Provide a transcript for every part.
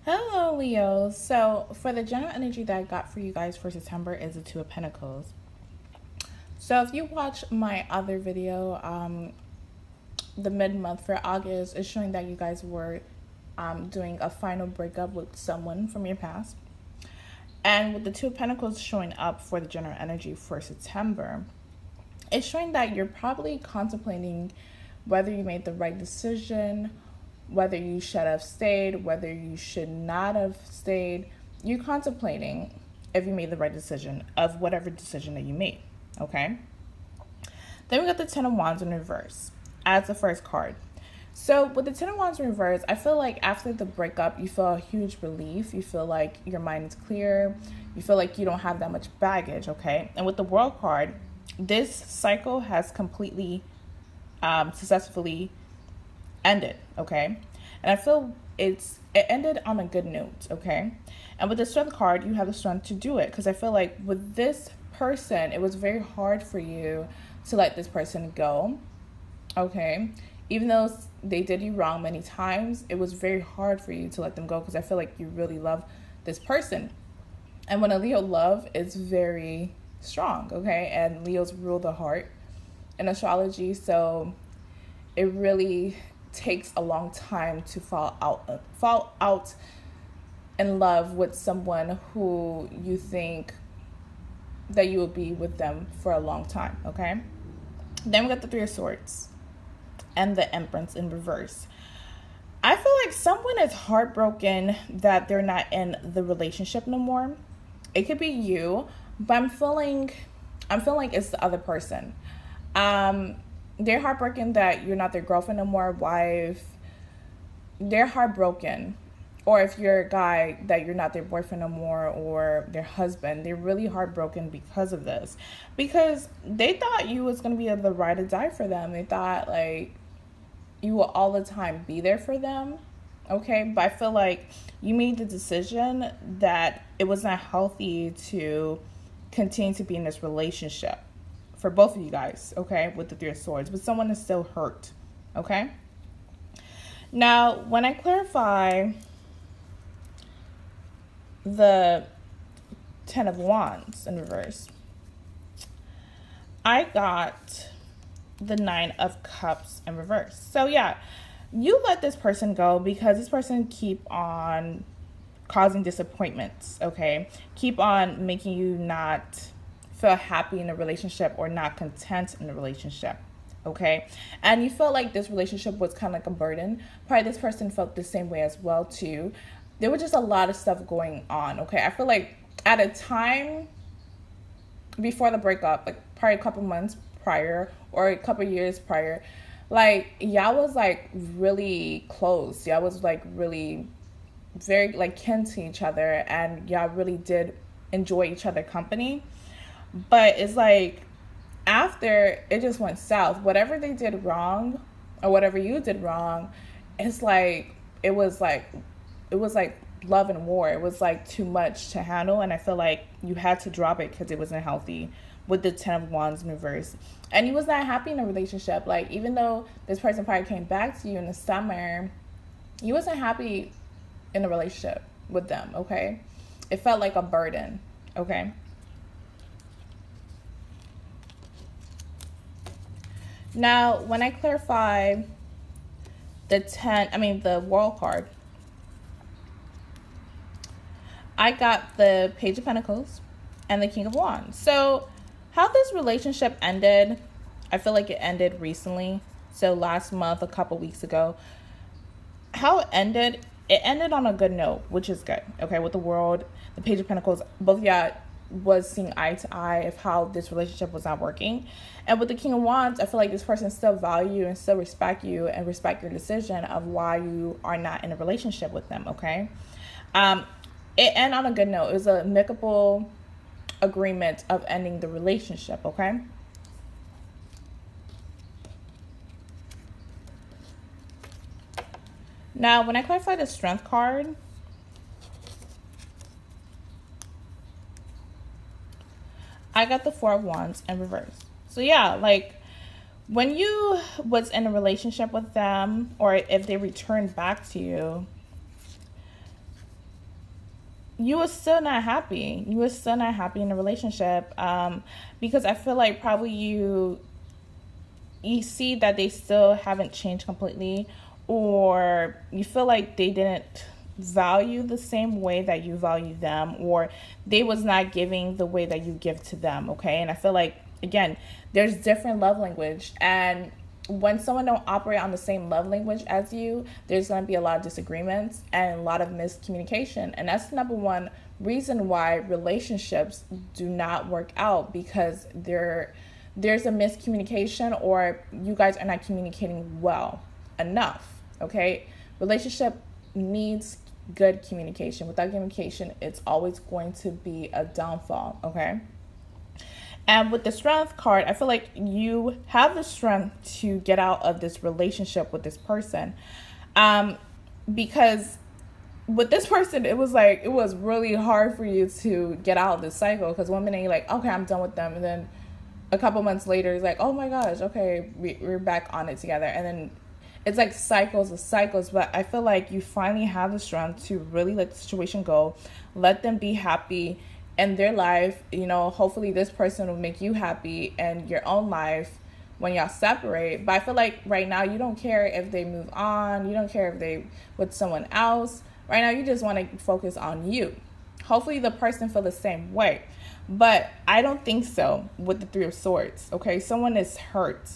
Hello, Leo. So, for the general energy that I got for you guys for September is the Two of Pentacles. So, if you watch my other video, the mid-month for August, is showing that you guys were doing a final breakup with someone from your past. And with the Two of Pentacles showing up for the general energy for September, it's showing that you're probably contemplating whether you made the right decision, whether you should have stayed, whether you should not have stayed. You're contemplating if you made the right decision of whatever decision that you made, okay? Then we got the Ten of Wands in reverse as the first card. So with the Ten of Wands in reverse, I feel like after the breakup, you feel a huge relief. You feel like your mind is clear. You feel like you don't have that much baggage, okay? And with the World card, this cycle has completely successfully ended, okay? And I feel it ended on a good note, okay? And with the Strength card, you have the strength to do it, because I feel like with this person, it was very hard for you to let this person go, okay? Even though they did you wrong many times, it was very hard for you to let them go, because I feel like you really love this person. And when a Leo love is very strong, okay? And Leos rule the heart in astrology, so it really takes a long time to fall out in love with someone who you think that you will be with them for a long time, okay? Then we got the Three of Swords and the Empress in reverse. I feel like someone is heartbroken that they're not in the relationship no more. It could be you, but I'm feeling it's the other person. They're heartbroken that you're not their girlfriend no more, wife. They're heartbroken. Or if you're a guy, that you're not their boyfriend no more, or their husband. They're really heartbroken because of this. Because they thought you was going to be the ride or die for them. They thought, like, you will all the time be there for them. Okay? But I feel like you made the decision that it was not healthy to continue to be in this relationship. For both of you guys, okay, with the Three of Swords. But someone is still hurt, okay? Now, when I clarify the Ten of Wands in reverse, I got the Nine of Cups in reverse. So, yeah, you let this person go because this person keep on causing disappointments, okay? Keep on making you not feel happy in a relationship or not content in a relationship, okay? And you felt like this relationship was kind of like a burden. Probably this person felt the same way as well too. There was just a lot of stuff going on, okay? I feel like at a time before the breakup, like probably a couple months prior or a couple years prior, like y'all was like really close. Y'all was like really very like kin to each other, and y'all really did enjoy each other's company. But it's like after it just went south, whatever they did wrong or whatever you did wrong, it's like it was like love and war. It was like too much to handle, and I feel like you had to drop it because it wasn't healthy with the Ten of Wands in reverse. And you was not happy in a relationship. Like, even though this person probably came back to you in the summer, you wasn't happy in a relationship with them, okay? It felt like a burden, okay? Now, when I clarify the World card, I got the Page of Pentacles and the King of Wands. So, how this relationship ended, I feel like it ended recently. So, last month, a couple weeks ago. How it ended on a good note, which is good. Okay, with the World, the Page of Pentacles, both of y'all was seeing eye to eye of how this relationship was not working. And with the King of Wands, I feel like this person still value you and still respect you and respect your decision of why you are not in a relationship with them, okay? It ended on a good note. It was a amicable agreement of ending the relationship, okay? Now, when I clarify the Strength card, I got the Four of Wands in reverse. So yeah, like when you was in a relationship with them, or if they returned back to you, you were still not happy. You were still not happy in the relationship, because I feel like probably you see that they still haven't changed completely, or you feel like they didn't value the same way that you value them, or they was not giving the way that you give to them. Okay. And I feel like, again, there's different love language, and when someone don't operate on the same love language as you, there's going to be a lot of disagreements and a lot of miscommunication. And that's the number one reason why relationships do not work out, because there's a miscommunication, or you guys are not communicating well enough. Okay. Relationship needs good communication. Without communication, it's always going to be a downfall. Okay. And with the Strength card, I feel like you have the strength to get out of this relationship with this person. Because with this person, it was really hard for you to get out of this cycle. Because one minute you're like, okay, I'm done with them. And then a couple months later, it's like, oh my gosh, okay, we're back on it together. And then it's like cycles of cycles. But I feel like you finally have the strength to really let the situation go. Let them be happy in their life. Hopefully this person will make you happy in your own life when y'all separate. But I feel like right now you don't care if they move on. You don't care if they with someone else. Right now you just want to focus on you. Hopefully the person feel the same way. But I don't think so with the Three of Swords. Okay, someone is hurt.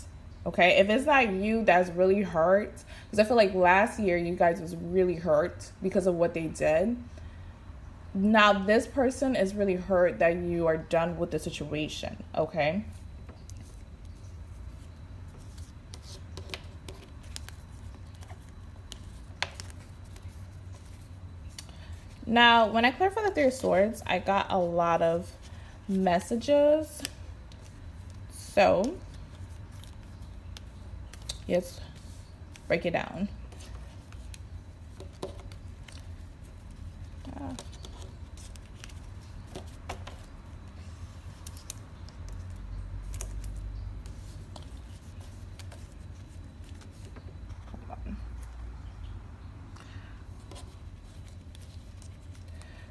Okay, if it's not you that's really hurt, because I feel like last year you guys was really hurt because of what they did. Now this person is really hurt that you are done with the situation. Okay. Now, when I clarified the Three of Swords, I got a lot of messages. So, let's break it down.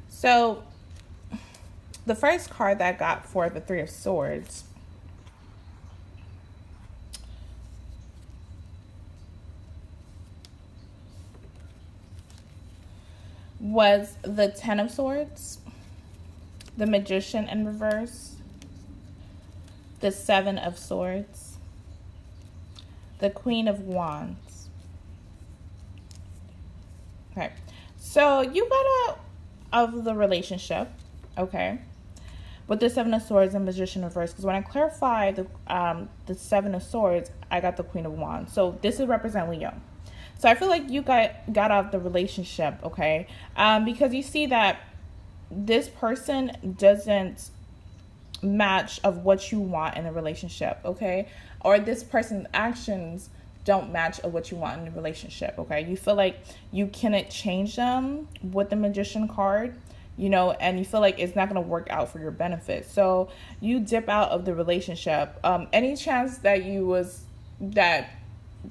So, the first card that I got for the Three of Swords was the Ten of Swords, the Magician in reverse, the Seven of Swords, the Queen of Wands. Okay, so you got out of the relationship, okay, with the Seven of Swords and Magician reverse, because when I clarified the Seven of Swords, I got the Queen of Wands. So this is represent Leo. So I feel like you got out of the relationship, okay, because you see that this person doesn't match of what you want in a relationship, okay, or this person's actions don't match of what you want in a relationship, okay. You feel like you cannot change them with the Magician card, and you feel like it's not going to work out for your benefit. So you dip out of the relationship. Any chance that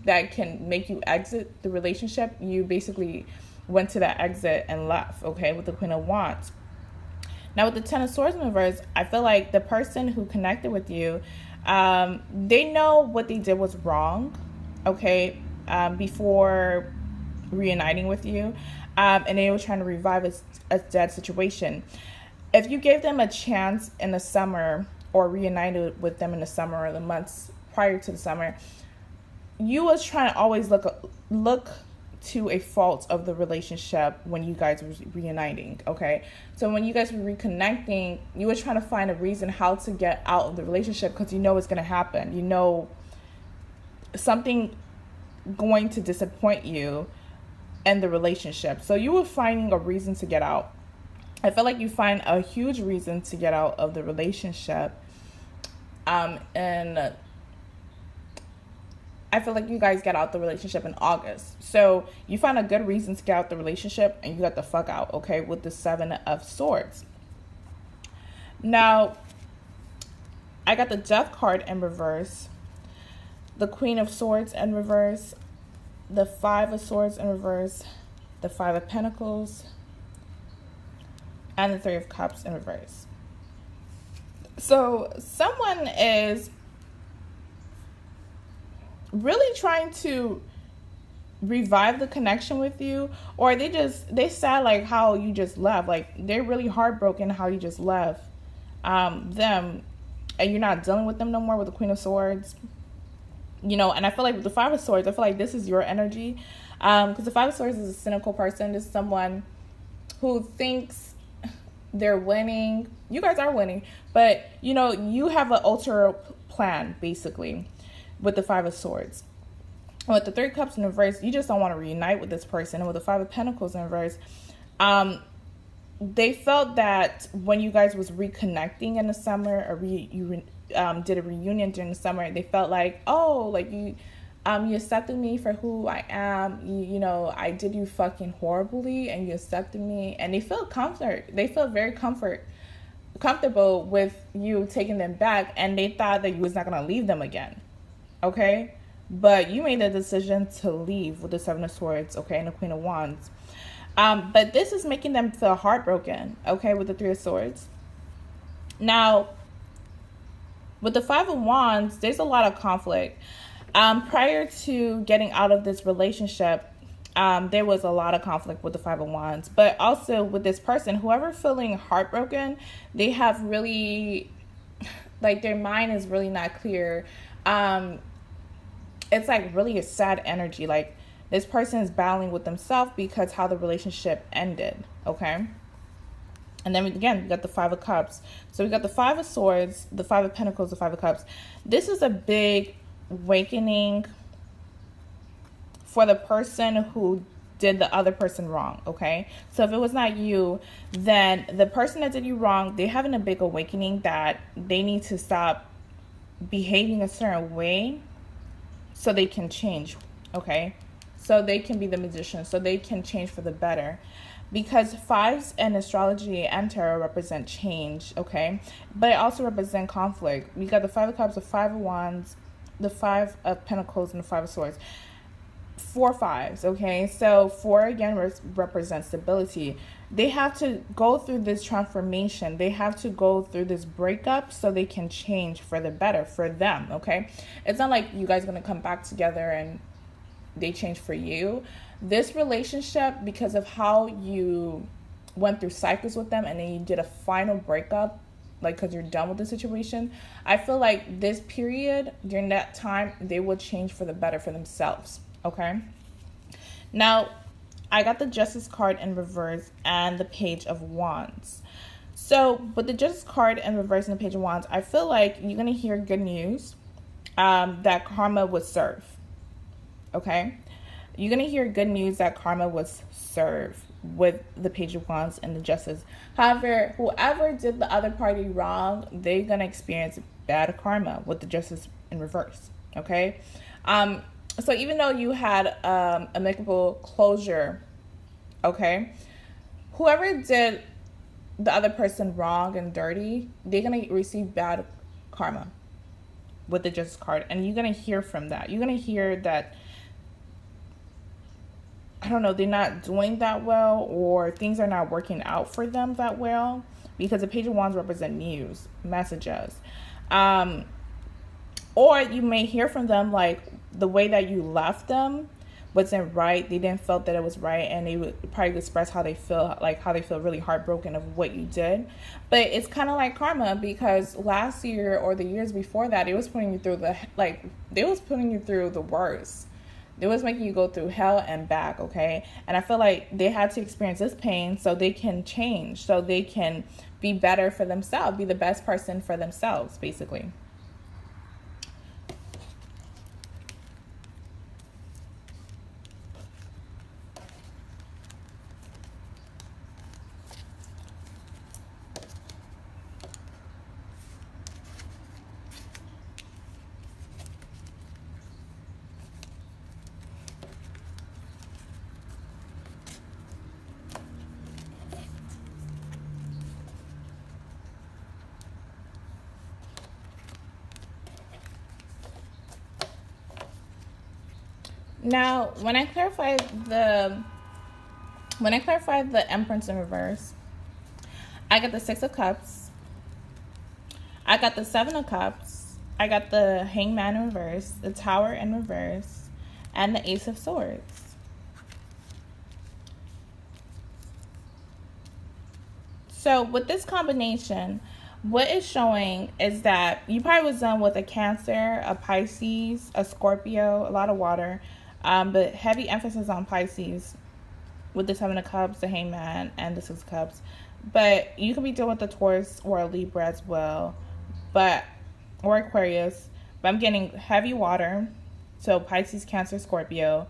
that can make you exit the relationship, you basically went to that exit and left, okay, with the Queen of Wands. Now with the Ten of Swords in reverse, I feel like the person who connected with you, they know what they did was wrong, okay, before reuniting with you, and they were trying to revive a dead situation. If you gave them a chance in the summer, or reunited with them in the summer or the months prior to the summer, you was trying to always look to a fault of the relationship when you guys were reuniting, okay? So when you guys were reconnecting, you were trying to find a reason how to get out of the relationship, because you know it's going to happen. You know something going to disappoint you in the relationship. So you were finding a reason to get out. I feel like you find a huge reason to get out of the relationship. And I feel like you guys got out the relationship in August. So you found a good reason to get out the relationship, and you got the fuck out, okay, with the Seven of Swords. Now, I got the Death card in reverse, the Queen of Swords in reverse, the Five of Swords in reverse, the Five of Pentacles, and the Three of Cups in reverse. So someone is really trying to revive the connection with you, or they sad like how you just left. Like, they're really heartbroken how you just left them, and you're not dealing with them no more with the Queen of Swords. You know, and I feel like with the Five of Swords, I feel like this is your energy, because the Five of Swords is a cynical person. This is someone who thinks they're winning. You guys are winning, but you know, you have an ulterior plan basically with the Five of Swords. With the Three of Cups in reverse, you just don't want to reunite with this person. And with the Five of Pentacles in reverse, they felt that when you guys was reconnecting in the summer, or you did a reunion during the summer, they felt like, oh, like you accepted me for who I am. You know, I did you fucking horribly, and you accepted me. And they feel comfort. They feel very comfortable with you taking them back, and they thought that you was not gonna leave them again. Okay. But you made the decision to leave with the Seven of Swords, okay, and the Queen of Wands. But this is making them feel heartbroken, okay, with the Three of Swords. Now, with the Five of Wands, there's a lot of conflict. Prior to getting out of this relationship, there was a lot of conflict with the Five of Wands. But also with this person, whoever feeling heartbroken, they have really, like, their mind is really not clear. It's like really a sad energy. Like, this person is battling with themselves because how the relationship ended, okay? And then again, we got the Five of Cups. So we got the Five of Swords, the Five of Pentacles, the Five of Cups. This is a big awakening for the person who did the other person wrong, okay? So if it was not you, then the person that did you wrong, they're having a big awakening that they need to stop behaving a certain way so they can change, okay? So they can be the magician, so they can change for the better. Because fives in astrology and tarot represent change, okay? But it also represent conflict. We got the Five of Cups, the Five of Wands, the Five of Pentacles, and the Five of Swords. 4 fives, okay? So 4 again represents stability. They have to go through this transformation. They have to go through this breakup so they can change for the better for them, okay? It's not like you guys are going to come back together and they change for you. This relationship, because of how you went through cycles with them and then you did a final breakup, like because you're done with the situation, I feel like this period, during that time, they will change for the better for themselves, okay? Now, I got the Justice card in reverse and the Page of Wands. So, with the Justice card in reverse and the Page of Wands, I feel like you're going to hear good news that karma would serve, okay? You're going to hear good news that karma was served with the Page of Wands and the Justice. However, whoever did the other party wrong, they're going to experience bad karma with the Justice in reverse, okay? So even though you had amicable closure, okay, whoever did the other person wrong and dirty, they're going to receive bad karma with the Justice card. And you're going to hear from that. You're going to hear that, I don't know, they're not doing that well, or things are not working out for them that well, because the Page of Wands represent news, messages. Or you may hear from them like the way that you left them wasn't right. They didn't feel that it was right, and they would probably express how they feel, like how they feel really heartbroken of what you did. But it's kind of like karma, because last year or the years before that, it was putting you through the worst. It was making you go through hell and back, okay? And I feel like they had to experience this pain so they can change, so they can be better for themselves, be the best person for themselves, basically. Now, when I clarified the Empress in reverse, I got the Six of Cups. I got the Seven of Cups. I got the Hangman in reverse, the Tower in reverse, and the Ace of Swords. So with this combination, what it's showing is that you probably was done with a Cancer, a Pisces, a Scorpio, a lot of water, but heavy emphasis on Pisces with the Seven of Cups, the Hangman, and the Six of Cups. But you could be dealing with a Taurus or a Libra as well, or Aquarius. But I'm getting heavy water, so Pisces, Cancer, Scorpio.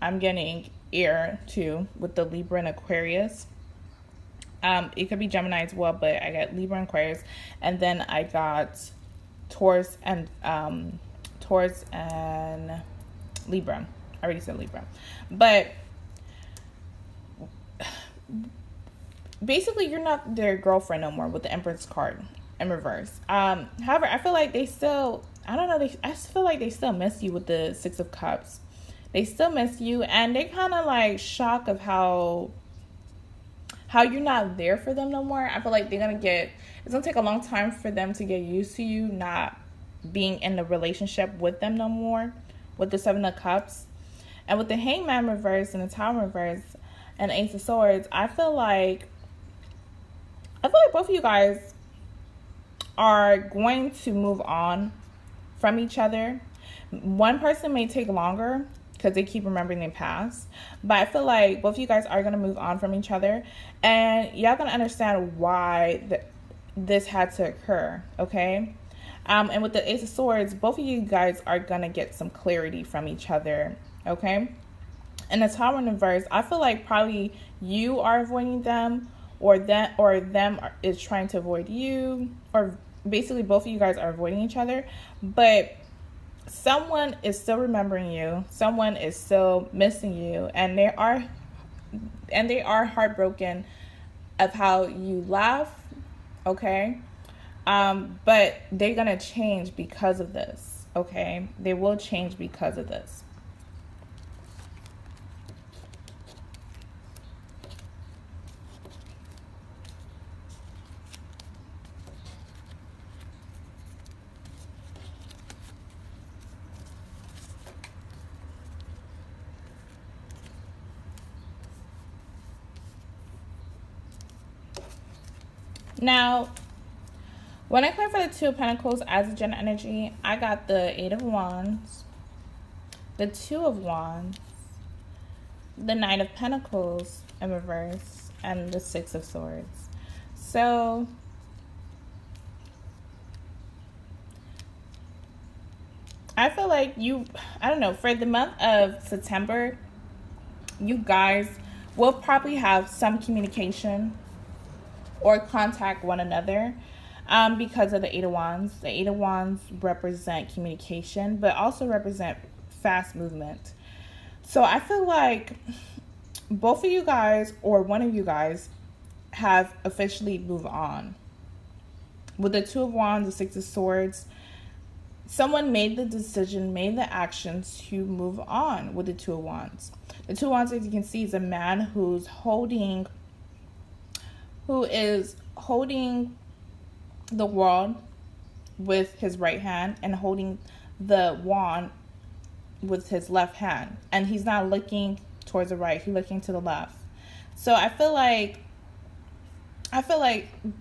I'm getting air too with the Libra and Aquarius. It could be Gemini as well, but I got Libra and Aquarius, and then I got Taurus and Libra. I already said Libra, but basically you're not their girlfriend no more with the Empress card in reverse. However, I feel like they still, I feel like they still miss you with the Six of Cups. They still miss you, and they kind of like shocked of how you're not there for them no more. I feel like it's gonna take a long time for them to get used to you not being in the relationship with them no more with the Seven of Cups. And with the Hangman reverse and the Tower reverse and Ace of Swords, I feel like both of you guys are going to move on from each other. One person may take longer because they keep remembering their past, but I feel like both of you guys are going to move on from each other, and y'all going to understand why this had to occur, okay? And with the Ace of Swords, both of you guys are going to get some clarity from each other, okay? And the Tower in reverse, I feel like probably you are avoiding them, or them is trying to avoid you, or basically both of you guys are avoiding each other, but someone is still remembering you, someone is still missing you, and they are heartbroken of how you laugh, okay? But they're gonna change because of this, okay? They will change because of this. Now, when I claim for the Two of Pentacles as a general energy, I got the Eight of Wands, the Two of Wands, the Knight of Pentacles in reverse, and the Six of Swords. So, I feel like for the month of September, you guys will probably have some communication or contact one another because of the Eight of Wands. The Eight of Wands represent communication, but also represent fast movement. So I feel like both of you guys, or one of you guys, have officially moved on. With the Two of Wands, the Six of Swords, someone made the decision, made the actions to move on with the Two of Wands. The Two of Wands, as you can see, is a man who is holding the world with his right hand and holding the wand with his left hand. And he's not looking towards the right, he's looking to the left. So I feel like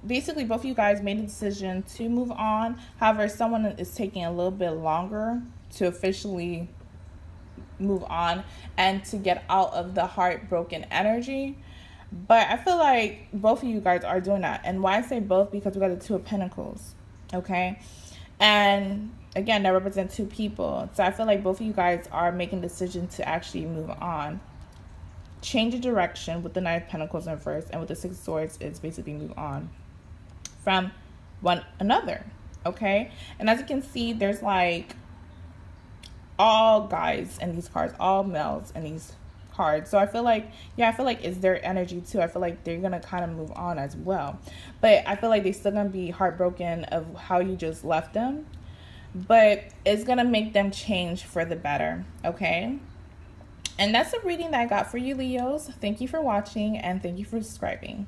basically both of you guys made a decision to move on. However, someone is taking a little bit longer to officially move on and to get out of the heartbroken energy. But I feel like both of you guys are doing that. And why I say both, because we got the Two of Pentacles, okay? And again, that represents two people. So I feel like both of you guys are making the decision to actually move on. Change of direction with the Knight of Pentacles in reverse, and with the Six of Swords, it's basically move on from one another, okay? And as you can see, there's like all guys in these cards, all males in these cards. So I feel like it's their energy too. I feel like they're gonna kind of move on as well, but I feel like they're still gonna be heartbroken of how you just left them, but it's gonna make them change for the better, okay? And that's the reading that I got for you, Leos. Thank you for watching, and thank you for subscribing.